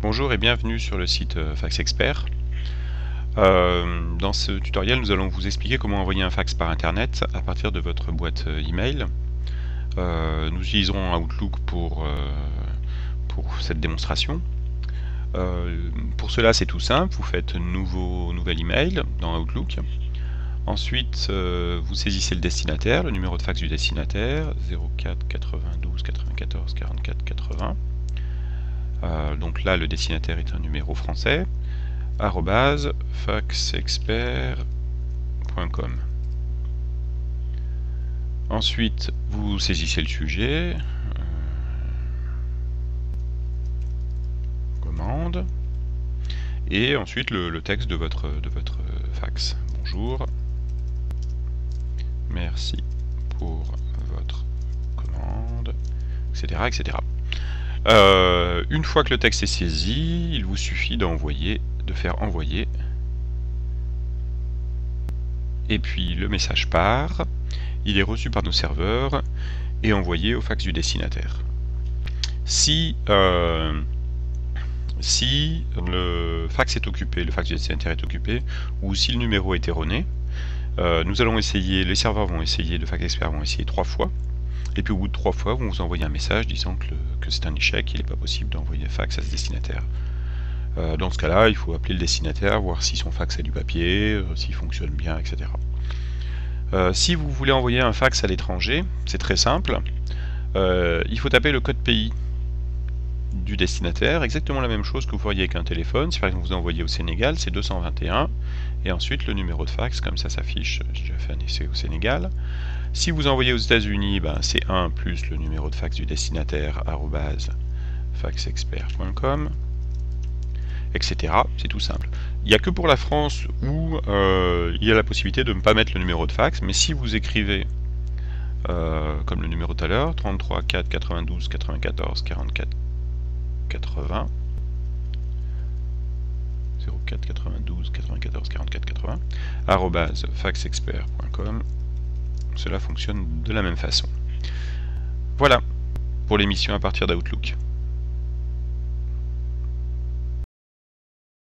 Bonjour et bienvenue sur le site Fax Expert. Dans ce tutoriel, nous allons vous expliquer comment envoyer un fax par internet à partir de votre boîte email. Nous utiliserons Outlook pour cette démonstration. Pour cela, c'est tout simple, vous faites nouvel email dans Outlook. Ensuite, vous saisissez le destinataire, le numéro de fax du destinataire, 04 92 94 44 80. Donc là, le destinataire est un numéro français, @faxexpert.com. Ensuite, vous saisissez le sujet, commande, et ensuite le texte de votre fax. Bonjour, merci pour votre commande, etc. etc. Une fois que le texte est saisi, il vous suffit de faire envoyer, et puis le message part, il est reçu par nos serveurs et envoyé au fax du destinataire. Si le fax est occupé, le fax du destinataire est occupé, ou si le numéro est erroné, nous allons essayer, les serveurs vont essayer, le Fax Expert vont essayer 3 fois. Et puis au bout de 3 fois, vont vous envoyer un message disant que c'est un échec, qu'il n'est pas possible d'envoyer un fax à ce destinataire. Dans ce cas-là, il faut appeler le destinataire, voir si son fax a du papier, s'il fonctionne bien, etc. Si vous voulez envoyer un fax à l'étranger, c'est très simple. Il faut taper le code pays du destinataire, exactement la même chose que vous feriez avec un téléphone. Si par exemple vous envoyez au Sénégal, c'est 221, et ensuite le numéro de fax, comme ça s'affiche. J'ai déjà fait un essai au Sénégal. Si vous envoyez aux États-Unis, c'est 1 plus le numéro de fax du destinataire @faxexpert.com, etc. C'est tout simple. Il n'y a que pour la France où il y a la possibilité de ne pas mettre le numéro de fax, mais si vous écrivez comme le numéro tout à l'heure, 33 4 92 94 44 80, 04 92 94 44 80, @faxexpert.com, cela fonctionne de la même façon. Voilà pour l'émission à partir d'Outlook.